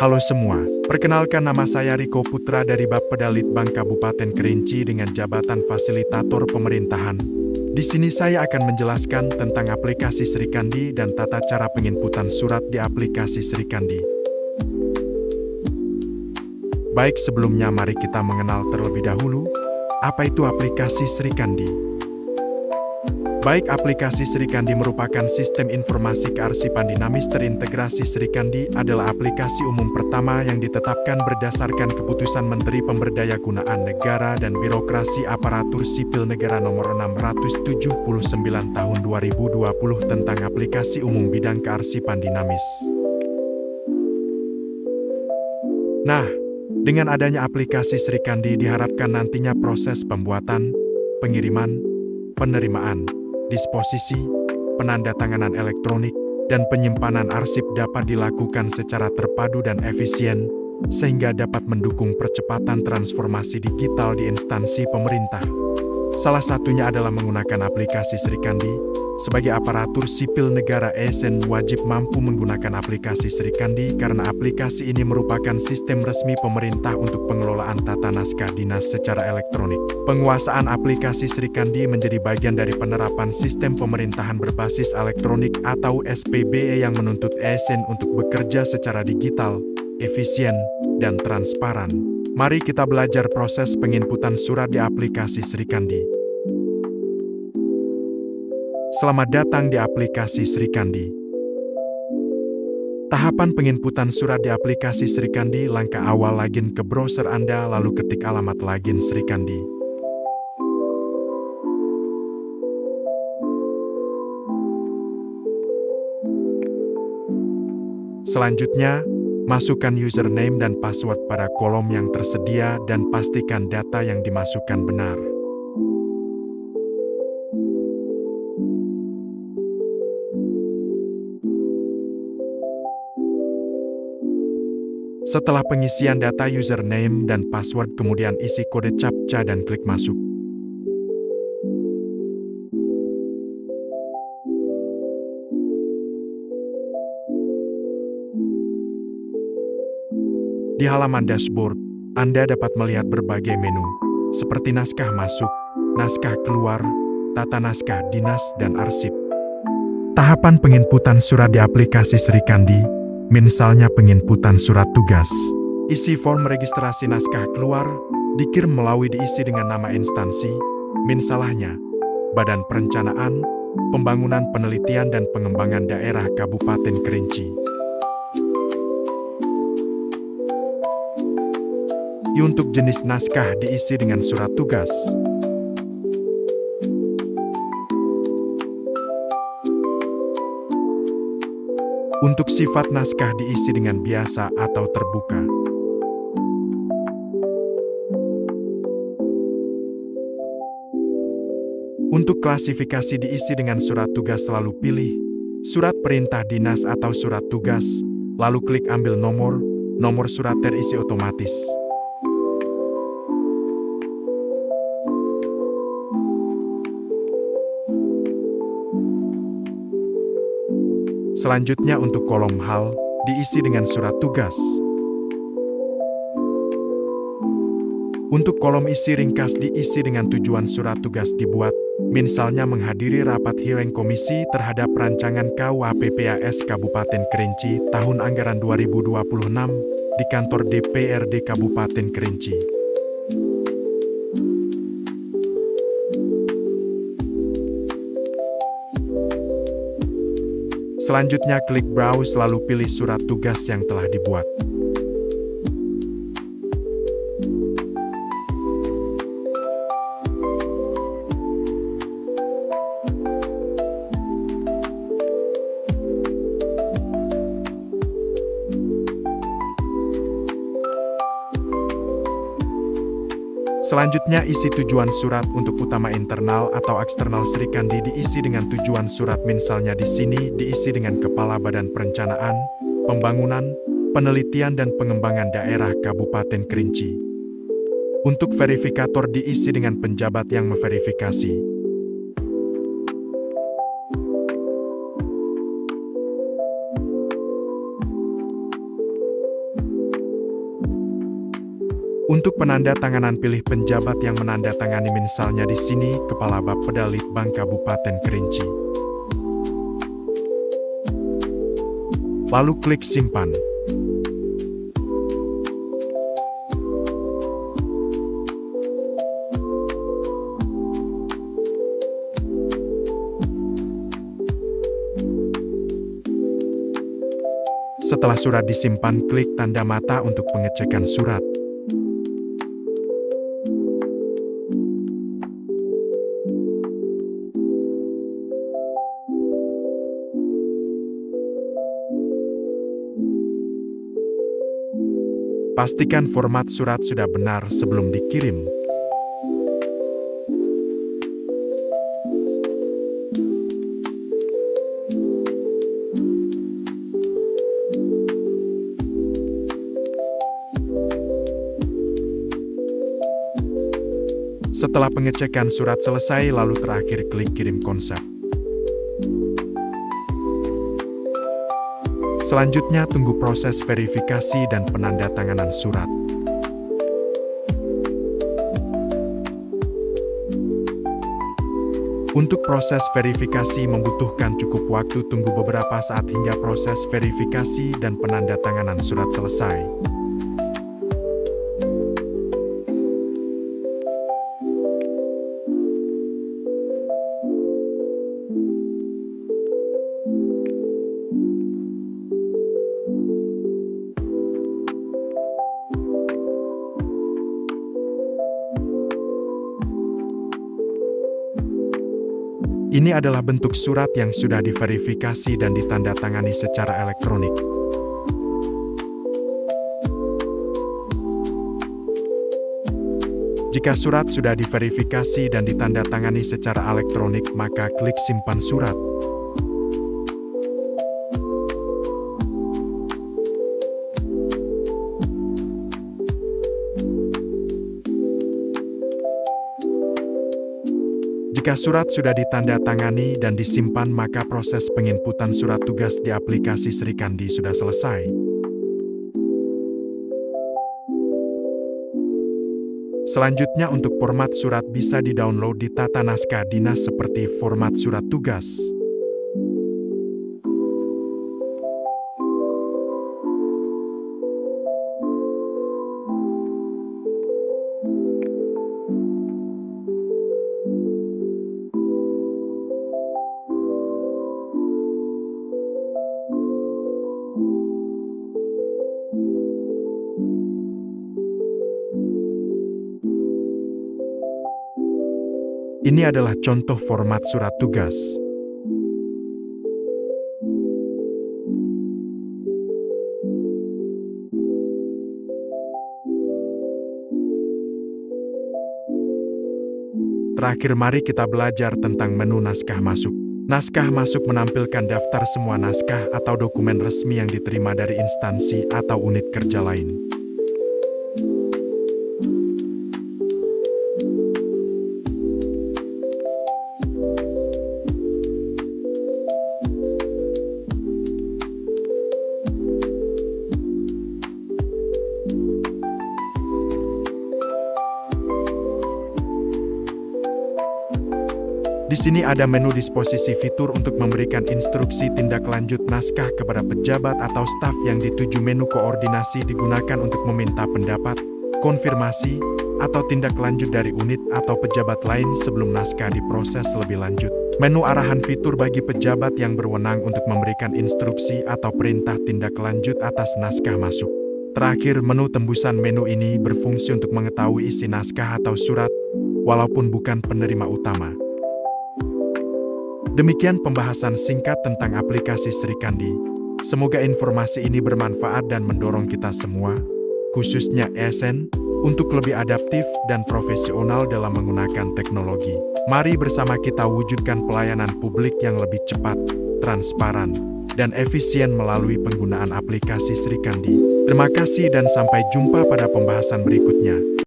Halo semua, perkenalkan nama saya Riko Putra dari Bapeda Litbang Kabupaten Kerinci dengan jabatan fasilitator pemerintahan. Di sini saya akan menjelaskan tentang aplikasi Srikandi dan tata cara penginputan surat di aplikasi Srikandi. Baik, sebelumnya mari kita mengenal terlebih dahulu, apa itu aplikasi Srikandi. Baik, aplikasi Srikandi merupakan sistem informasi kearsipan dinamis terintegrasi. Srikandi adalah aplikasi umum pertama yang ditetapkan berdasarkan keputusan Menteri Pemberdayagunaan Negara dan Birokrasi Aparatur Sipil Negara Nomor 679 Tahun 2020 tentang aplikasi umum bidang kearsipan dinamis. Nah, dengan adanya aplikasi Srikandi diharapkan nantinya proses pembuatan, pengiriman, penerimaan, disposisi, penandatanganan elektronik, dan penyimpanan arsip dapat dilakukan secara terpadu dan efisien, sehingga dapat mendukung percepatan transformasi digital di instansi pemerintah. Salah satunya adalah menggunakan aplikasi Srikandi. Sebagai aparatur sipil negara, ASN wajib mampu menggunakan aplikasi Srikandi karena aplikasi ini merupakan sistem resmi pemerintah untuk pengelolaan tata naskah dinas secara elektronik. Penguasaan aplikasi Srikandi menjadi bagian dari penerapan sistem pemerintahan berbasis elektronik atau SPBE yang menuntut ASN untuk bekerja secara digital, efisien, dan transparan. Mari kita belajar proses penginputan surat di aplikasi Srikandi. Selamat datang di aplikasi Srikandi. Tahapan penginputan surat di aplikasi Srikandi. Langkah awal, login ke browser Anda lalu ketik alamat login Srikandi. Selanjutnya, masukkan username dan password pada kolom yang tersedia dan pastikan data yang dimasukkan benar. Setelah pengisian data username dan password, kemudian isi kode CAPTCHA dan klik masuk. Di halaman dashboard, Anda dapat melihat berbagai menu, seperti naskah masuk, naskah keluar, tata naskah dinas, dan arsip. Tahapan penginputan surat di aplikasi Srikandi. Misalnya penginputan surat tugas. Isi form registrasi naskah keluar, dikirim melalui diisi dengan nama instansi, misalnya Badan Perencanaan, Pembangunan Penelitian dan Pengembangan Daerah Kabupaten Kerinci. Untuk jenis naskah diisi dengan surat tugas. Untuk sifat naskah diisi dengan biasa atau terbuka. Untuk klasifikasi diisi dengan surat tugas, lalu pilih surat perintah dinas atau surat tugas, lalu klik ambil nomor surat terisi otomatis. Selanjutnya untuk kolom hal, diisi dengan surat tugas. Untuk kolom isi ringkas diisi dengan tujuan surat tugas dibuat, misalnya menghadiri rapat hearing komisi terhadap rancangan KUHP-PAS Kabupaten Kerinci tahun anggaran 2026 di kantor DPRD Kabupaten Kerinci. Selanjutnya klik browse lalu pilih surat tugas yang telah dibuat. Selanjutnya isi tujuan surat. Untuk utama internal atau eksternal Srikandi diisi dengan tujuan surat, misalnya di sini diisi dengan Kepala Badan Perencanaan, Pembangunan, Penelitian dan Pengembangan Daerah Kabupaten Kerinci. Untuk verifikator diisi dengan penjabat yang memverifikasi. Untuk penandatanganan pilih penjabat yang menandatangani, misalnya di sini Kepala Bapeda Litbang Kabupaten Kerinci. Lalu klik simpan. Setelah surat disimpan, klik tanda mata untuk pengecekan surat. Pastikan format surat sudah benar sebelum dikirim. Setelah pengecekan surat selesai, lalu terakhir klik kirim konsep. Selanjutnya tunggu proses verifikasi dan penandatanganan surat. Untuk proses verifikasi membutuhkan cukup waktu, tunggu beberapa saat hingga proses verifikasi dan penandatanganan surat selesai. Ini adalah bentuk surat yang sudah diverifikasi dan ditandatangani secara elektronik. Jika surat sudah diverifikasi dan ditandatangani secara elektronik, maka klik simpan surat. Jika surat sudah ditandatangani dan disimpan, maka proses penginputan surat tugas di aplikasi Srikandi sudah selesai. Selanjutnya, untuk format surat bisa di-download di Tata Naskah Dinas seperti format surat tugas. Ini adalah contoh format surat tugas. Terakhir, mari kita belajar tentang menu naskah masuk. Naskah masuk menampilkan daftar semua naskah atau dokumen resmi yang diterima dari instansi atau unit kerja lain. Di sini ada menu disposisi fitur untuk memberikan instruksi tindak lanjut naskah kepada pejabat atau staf yang dituju. Menu koordinasi digunakan untuk meminta pendapat, konfirmasi, atau tindak lanjut dari unit atau pejabat lain sebelum naskah diproses lebih lanjut. Menu arahan fitur bagi pejabat yang berwenang untuk memberikan instruksi atau perintah tindak lanjut atas naskah masuk. Terakhir, menu tembusan. Menu ini berfungsi untuk mengetahui isi naskah atau surat, walaupun bukan penerima utama. Demikian pembahasan singkat tentang aplikasi Srikandi. Semoga informasi ini bermanfaat dan mendorong kita semua, khususnya ASN, untuk lebih adaptif dan profesional dalam menggunakan teknologi. Mari bersama kita wujudkan pelayanan publik yang lebih cepat, transparan, dan efisien melalui penggunaan aplikasi Srikandi. Terima kasih dan sampai jumpa pada pembahasan berikutnya.